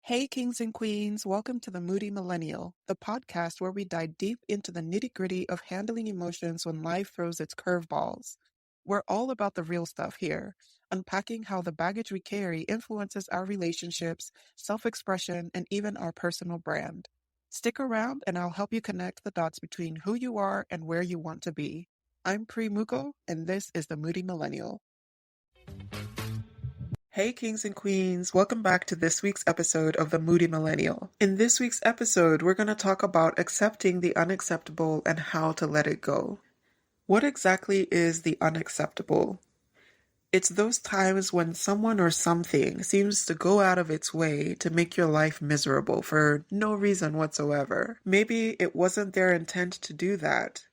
Hey, kings and queens, welcome to the Moody Millennial, the podcast where we dive deep into the nitty gritty of handling emotions when life throws its curveballs. We're all about the real stuff here, unpacking how the baggage we carry influences our relationships, self expression, and even our personal brand. Stick around and I'll help you connect the dots between who you are and where you want to be. I'm Pri Muko, and this is the Moody Millennial. Hey, kings and queens, welcome back to this week's episode of the Moody Millennial. In this week's episode, we're going to talk about accepting the unacceptable and how to let it go. What exactly is the unacceptable? It's those times when someone or something seems to go out of its way to make your life miserable for no reason whatsoever. Maybe it wasn't their intent to do that,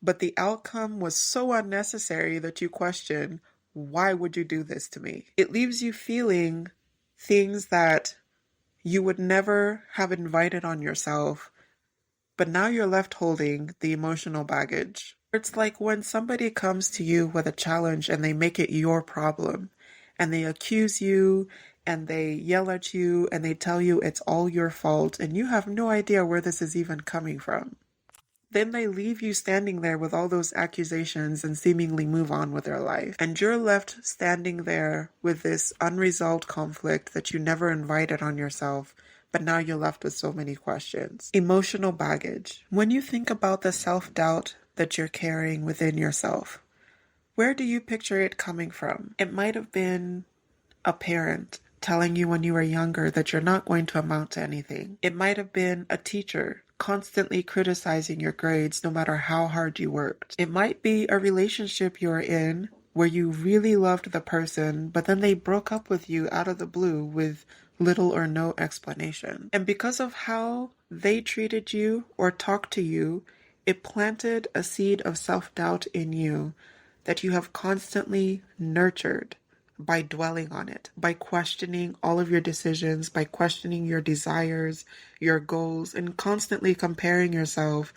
but the outcome was so unnecessary that you question, why would you do this to me? It leaves you feeling things that you would never have invited on yourself, but now you're left holding the emotional baggage. It's like when somebody comes to you with a challenge and they make it your problem, and they accuse you, and they yell at you, and they tell you it's all your fault, and you have no idea where this is even coming from. Then they leave you standing there with all those accusations and seemingly move on with their life. And you're left standing there with this unresolved conflict that you never invited on yourself, but now you're left with so many questions. Emotional baggage. When you think about the self-doubt that you're carrying within yourself, where do you picture it coming from? It might have been a parent telling you when you were younger that you're not going to amount to anything. It might have been a teacher constantly criticizing your grades no matter how hard you worked. It might be a relationship you're in where you really loved the person, but then they broke up with you out of the blue with little or no explanation. And because of how they treated you or talked to you, it planted a seed of self-doubt in you that you have constantly nurtured by dwelling on it, by questioning all of your decisions, by questioning your desires, your goals, and constantly comparing yourself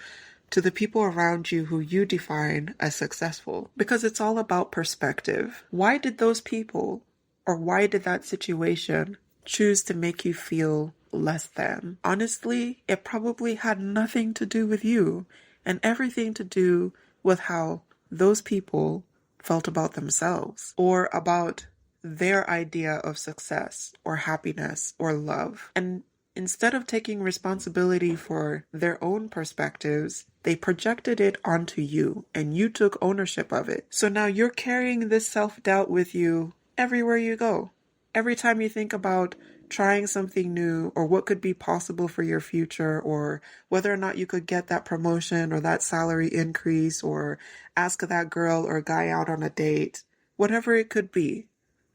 to the people around you who you define as successful. Because it's all about perspective. Why did those people, or why did that situation choose to make you feel less than? Honestly, it probably had nothing to do with you and everything to do with how those people felt about themselves or about their idea of success or happiness or love. And instead of taking responsibility for their own perspectives, they projected it onto you and you took ownership of it. So now you're carrying this self-doubt with you everywhere you go. Every time you think about trying something new or what could be possible for your future or whether or not you could get that promotion or that salary increase or ask that girl or guy out on a date, whatever it could be,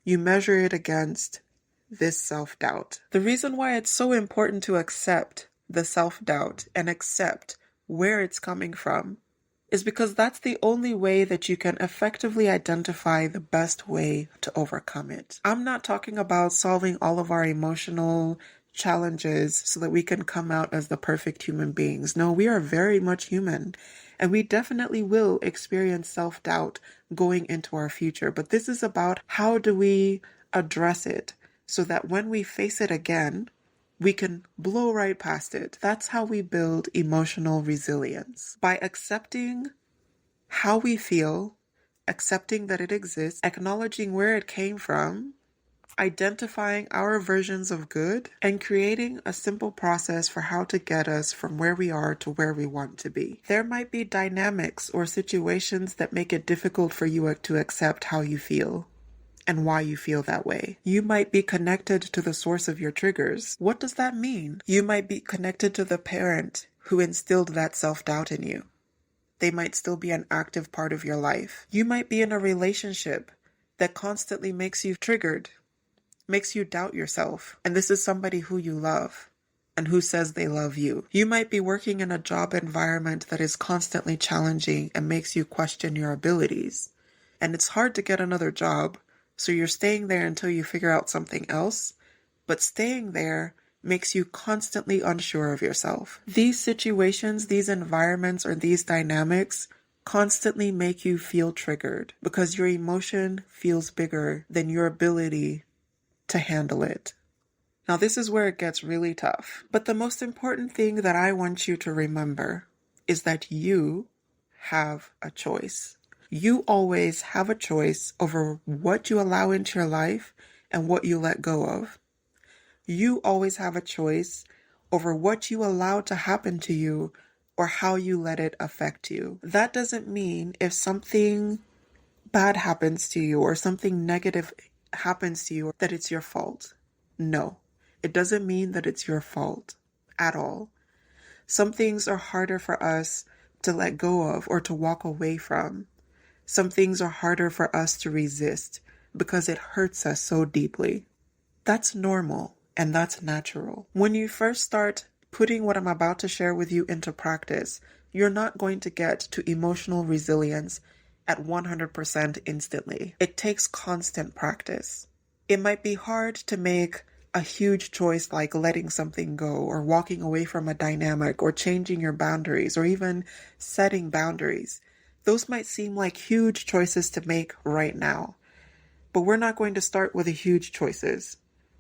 you measure it against this self-doubt. The reason why it's so important to accept the self-doubt and accept where it's coming from is because that's the only way that you can effectively identify the best way to overcome it. I'm not talking about solving all of our emotional challenges so that we can come out as the perfect human beings. No, we are very much human, and we definitely will experience self-doubt going into our future. But this is about how do we address it so that when we face it again, we can blow right past it. That's how we build emotional resilience. By accepting how we feel, accepting that it exists, acknowledging where it came from, identifying our versions of good, and creating a simple process for how to get us from where we are to where we want to be. There might be dynamics or situations that make it difficult for you to accept how you feel and why you feel that way. You might be connected to the source of your triggers. What does that mean? You might be connected to the parent who instilled that self-doubt in you. They might still be an active part of your life. You might be in a relationship that constantly makes you triggered, makes you doubt yourself, and this is somebody who you love and who says they love you. You might be working in a job environment that is constantly challenging and makes you question your abilities, and it's hard to get another job, so you're staying there until you figure out something else, but staying there makes you constantly unsure of yourself. These situations, these environments, or these dynamics constantly make you feel triggered because your emotion feels bigger than your ability to handle it. Now, this is where it gets really tough. But the most important thing that I want you to remember is that you have a choice. You always have a choice over what you allow into your life and what you let go of. You always have a choice over what you allow to happen to you or how you let it affect you. That doesn't mean if something bad happens to you or something negative happens to you that it's your fault. No, it doesn't mean that it's your fault at all. Some things are harder for us to let go of or to walk away from. Some things are harder for us to resist because it hurts us so deeply. That's normal and that's natural. When you first start putting what I'm about to share with you into practice, you're not going to get to emotional resilience at 100% instantly. It takes constant practice. It might be hard to make a huge choice like letting something go or walking away from a dynamic or changing your boundaries or even setting boundaries. Those might seem like huge choices to make right now, but we're not going to start with the huge choices.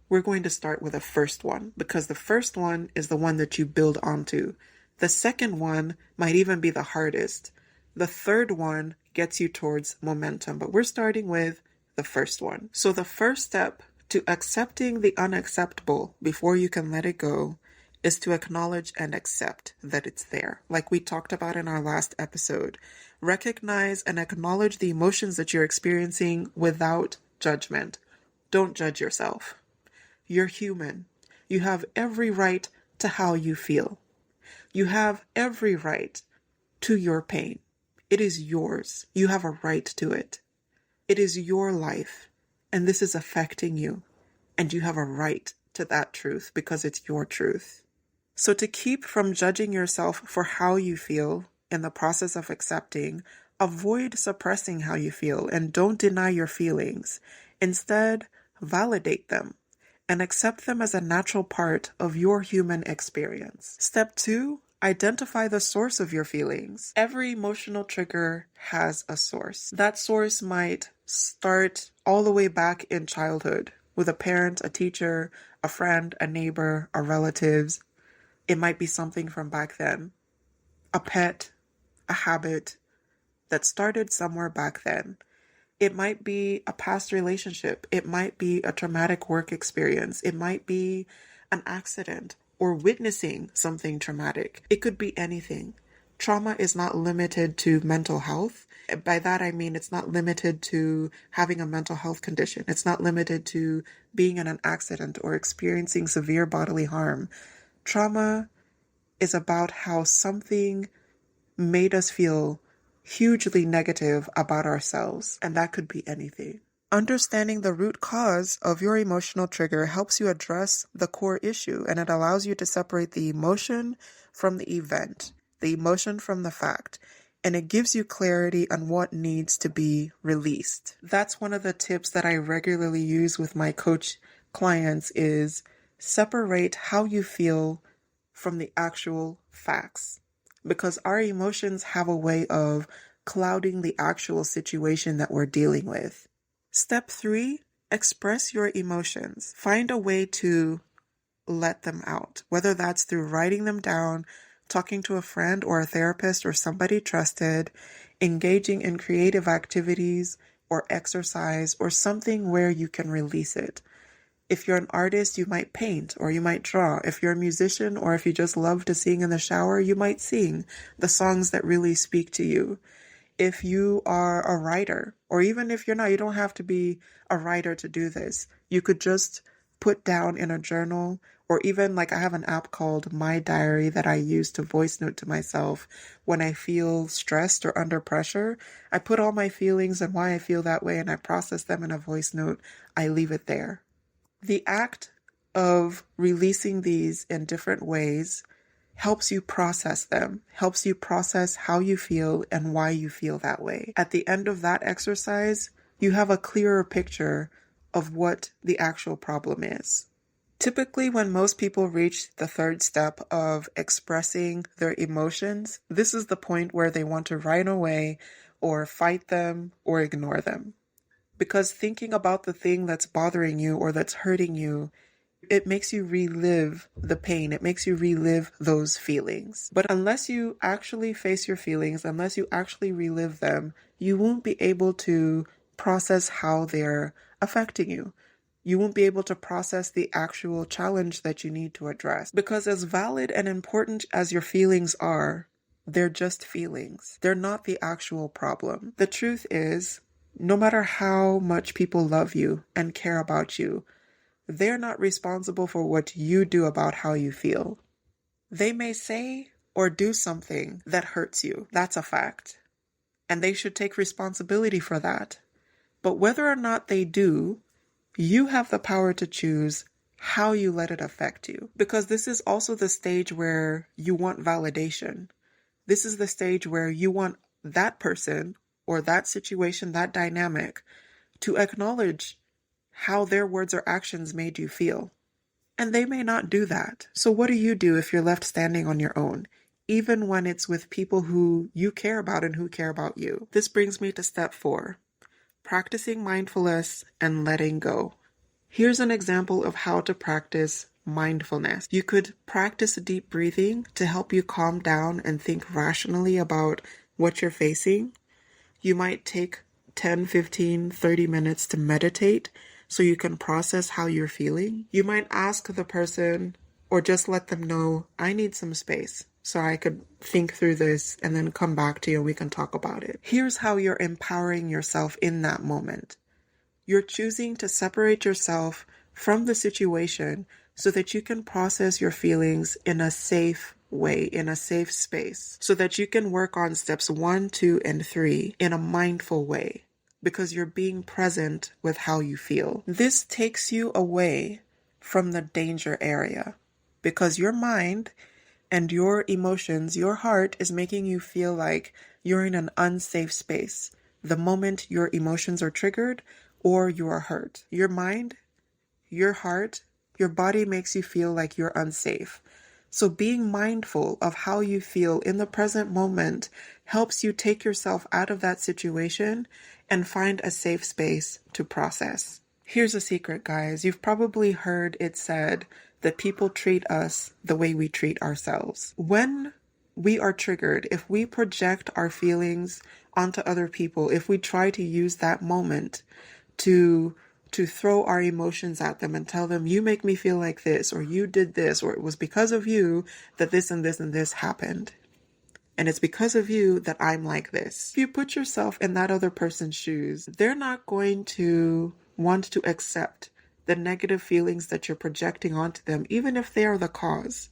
We're going to start with the first one because the first one is the one that you build onto. The second one might even be the hardest. The third one gets you towards momentum, but we're starting with the first one. So the first step to accepting the unacceptable before you can let it go is to acknowledge and accept that it's there. Like we talked about in our last episode, recognize and acknowledge the emotions that you're experiencing without judgment. Don't judge yourself. You're human. You have every right to how you feel. You have every right to your pain. It is yours. You have a right to it. It is your life, and this is affecting you, and you have a right to that truth because it's your truth. So to keep from judging yourself for how you feel in the process of accepting, avoid suppressing how you feel and don't deny your feelings. Instead, validate them and accept them as a natural part of your human experience. Step 2, identify the source of your feelings. Every emotional trigger has a source. That source might start all the way back in childhood with a parent, a teacher, a friend, a neighbor, a relatives. It might be something from back then, a pet, a habit that started somewhere back then. It might be a past relationship. It might be a traumatic work experience. It might be an accident or witnessing something traumatic. It could be anything. Trauma is not limited to mental health. By that, I mean it's not limited to having a mental health condition. It's not limited to being in an accident or experiencing severe bodily harm. Trauma is about how something made us feel hugely negative about ourselves, and that could be anything. Understanding the root cause of your emotional trigger helps you address the core issue, and it allows you to separate the emotion from the event, the emotion from the fact, and it gives you clarity on what needs to be released. That's one of the tips that I regularly use with my coach clients is separate how you feel from the actual facts, because our emotions have a way of clouding the actual situation that we're dealing with. Step 3, express your emotions. Find a way to let them out, whether that's through writing them down, talking to a friend or a therapist or somebody trusted, engaging in creative activities or exercise or something where you can release it. If you're an artist, you might paint or you might draw. If you're a musician or if you just love to sing in the shower, you might sing the songs that really speak to you. If you are a writer, or even if you're not, you don't have to be a writer to do this. You could just put down in a journal, or even like I have an app called My Diary that I use to voice note to myself when I feel stressed or under pressure. I put all my feelings and why I feel that way and I process them in a voice note. I leave it there. The act of releasing these in different ways helps you process them, helps you process how you feel and why you feel that way. At the end of that exercise, you have a clearer picture of what the actual problem is. Typically, when most people reach the third step of expressing their emotions, this is the point where they want to run away or fight them or ignore them. Because thinking about the thing that's bothering you or that's hurting you it makes you relive the pain. It makes you relive those feelings. But unless you actually face your feelings, unless you actually relive them, you won't be able to process how they're affecting you. You won't be able to process the actual challenge that you need to address. Because as valid and important as your feelings are, they're just feelings. They're not the actual problem. The truth is, no matter how much people love you and care about you, they're not responsible for what you do about how you feel. They may say or do something that hurts you. That's a fact. And they should take responsibility for that. But whether or not they do, you have the power to choose how you let it affect you. Because this is also the stage where you want validation. This is the stage where you want that person or that situation, that dynamic, to acknowledge how their words or actions made you feel. And they may not do that. So what do you do if you're left standing on your own, even when it's with people who you care about and who care about you? This brings me to step 4, practicing mindfulness and letting go. Here's an example of how to practice mindfulness. You could practice deep breathing to help you calm down and think rationally about what you're facing. You might take 10, 15, 30 minutes to meditate so you can process how you're feeling. You might ask the person or just let them know, I need some space so I could think through this and then come back to you and we can talk about it. Here's how you're empowering yourself in that moment. You're choosing to separate yourself from the situation so that you can process your feelings in a safe way, in a safe space, so that you can work on steps 1, 2, and 3 in a mindful way, because you're being present with how you feel. This takes you away from the danger area, because your mind and your emotions, your heart is making you feel like you're in an unsafe space the moment your emotions are triggered or you are hurt. Your mind, your heart, your body makes you feel like you're unsafe. So being mindful of how you feel in the present moment helps you take yourself out of that situation and find a safe space to process. Here's a secret, guys. You've probably heard it said that people treat us the way we treat ourselves. When we are triggered, if we project our feelings onto other people, if we try to use that moment to throw our emotions at them and tell them, you make me feel like this, or you did this, or it was because of you that this and this and this happened. And it's because of you that I'm like this. If you put yourself in that other person's shoes, they're not going to want to accept the negative feelings that you're projecting onto them, even if they are the cause.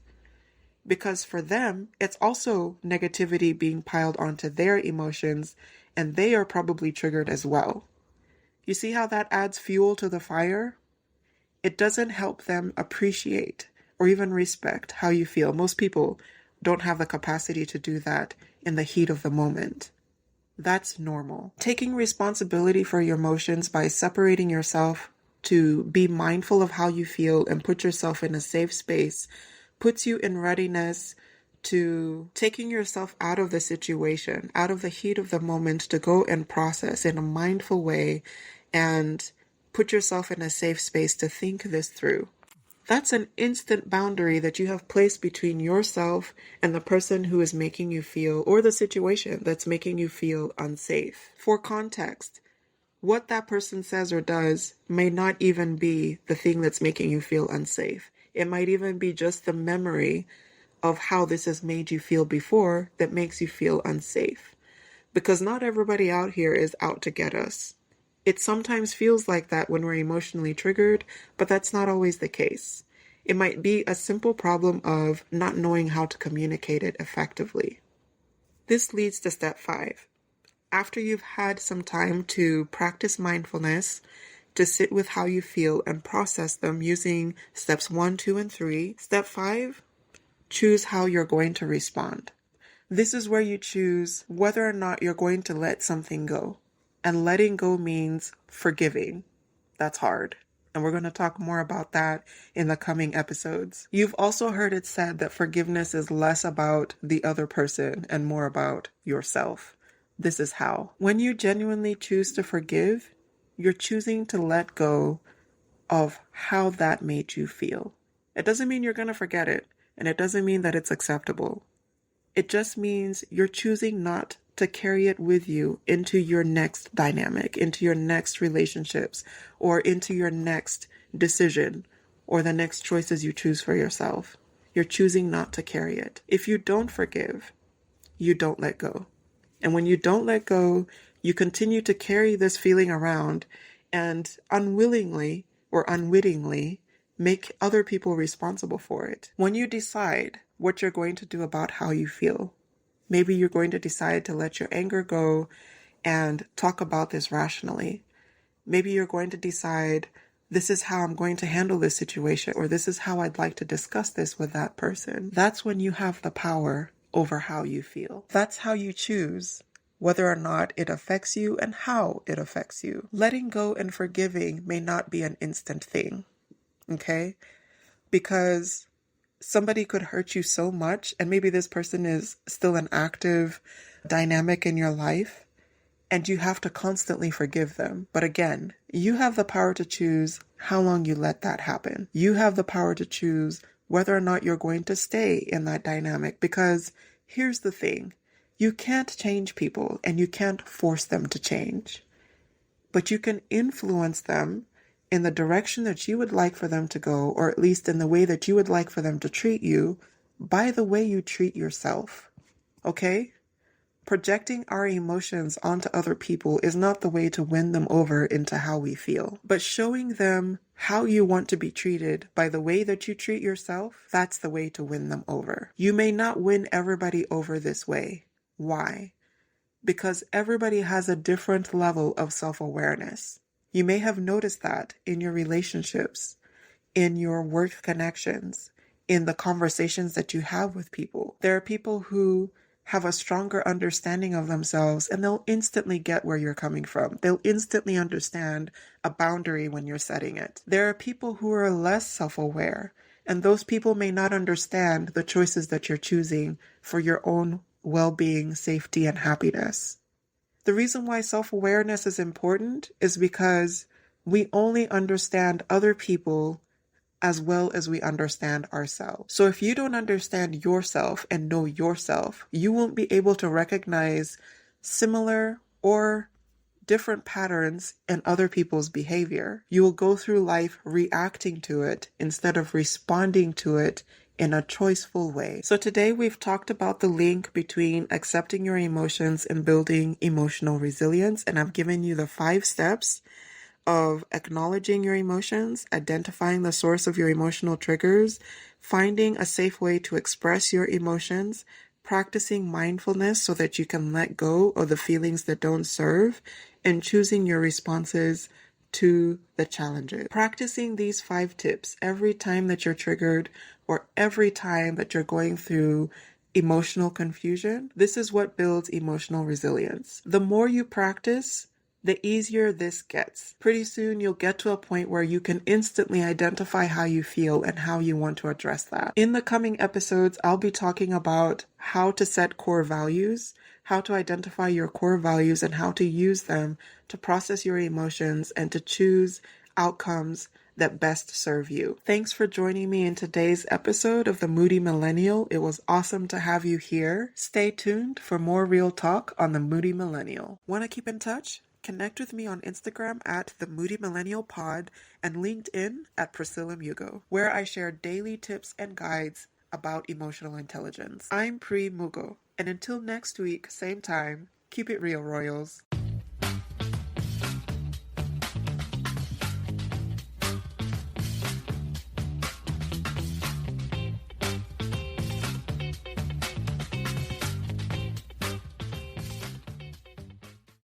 Because for them, it's also negativity being piled onto their emotions, and they are probably triggered as well. You see how that adds fuel to the fire? It doesn't help them appreciate or even respect how you feel. Most people don't have the capacity to do that in the heat of the moment. That's normal. Taking responsibility for your emotions by separating yourself to be mindful of how you feel and put yourself in a safe space puts you in readiness to taking yourself out of the situation, out of the heat of the moment, to go and process in a mindful way and put yourself in a safe space to think this through. That's an instant boundary that you have placed between yourself and the person who is making you feel, or the situation that's making you feel unsafe. For context, what that person says or does may not even be the thing that's making you feel unsafe. It might even be just the memory of how this has made you feel before that makes you feel unsafe. Because not everybody out here is out to get us. It sometimes feels like that when we're emotionally triggered, but that's not always the case. It might be a simple problem of not knowing how to communicate it effectively. This leads to step 5. After you've had some time to practice mindfulness, to sit with how you feel and process them using steps 1, 2, and 3, step 5, choose how you're going to respond. This is where you choose whether or not you're going to let something go. And letting go means forgiving. That's hard. And we're going to talk more about that in the coming episodes. You've also heard it said that forgiveness is less about the other person and more about yourself. This is how. When you genuinely choose to forgive, you're choosing to let go of how that made you feel. It doesn't mean you're going to forget it, and it doesn't mean that it's acceptable. It just means you're choosing not to carry it with you into your next dynamic, into your next relationships, or into your next decision, or the next choices you choose for yourself. You're choosing not to carry it. If you don't forgive, you don't let go. And when you don't let go, you continue to carry this feeling around and unwillingly or unwittingly make other people responsible for it. When you decide what you're going to do about how you feel, maybe you're going to decide to let your anger go and talk about this rationally. Maybe you're going to decide, this is how I'm going to handle this situation, or this is how I'd like to discuss this with that person. That's when you have the power over how you feel. That's how you choose whether or not it affects you and how it affects you. Letting go and forgiving may not be an instant thing, okay? Because somebody could hurt you so much, and maybe this person is still an active dynamic in your life, and you have to constantly forgive them. But again, you have the power to choose how long you let that happen. You have the power to choose whether or not you're going to stay in that dynamic, because here's the thing. You can't change people and you can't force them to change, but you can influence them in the direction that you would like for them to go, or at least in the way that you would like for them to treat you, by the way you treat yourself. Okay? Projecting our emotions onto other people is not the way to win them over into how we feel. But showing them how you want to be treated by the way that you treat yourself, that's the way to win them over. You may not win everybody over this way. Why? Because everybody has a different level of self-awareness. You may have noticed that in your relationships, in your work connections, in the conversations that you have with people. There are people who have a stronger understanding of themselves, and they'll instantly get where you're coming from. They'll instantly understand a boundary when you're setting it. There are people who are less self-aware, and those people may not understand the choices that you're choosing for your own well-being, safety, and happiness. The reason why self-awareness is important is because we only understand other people as well as we understand ourselves. So if you don't understand yourself and know yourself, you won't be able to recognize similar or different patterns in other people's behavior. You will go through life reacting to it instead of responding to it in a choiceful way. So today we've talked about the link between accepting your emotions and building emotional resilience, and I've given you the 5 steps of acknowledging your emotions, identifying the source of your emotional triggers, finding a safe way to express your emotions, practicing mindfulness so that you can let go of the feelings that don't serve, and choosing your responses to the challenges. Practicing these 5 tips every time that you're triggered or every time that you're going through emotional confusion, this is what builds emotional resilience. The more you practice, the easier this gets. Pretty soon you'll get to a point where you can instantly identify how you feel and how you want to address that. In the coming episodes, I'll be talking about how to set core values, how to identify your core values, and how to use them to process your emotions and to choose outcomes that best serve you. Thanks for joining me in today's episode of The Moody Millennial. It was awesome to have you here. Stay tuned for more real talk on The Moody Millennial. Want to keep in touch? Connect with me on Instagram at The Moody Millennial Pod and LinkedIn at Priscilla Mugo, where I share daily tips and guides about emotional intelligence. I'm Pri Mugo, and until next week, same time, keep it real, Royals.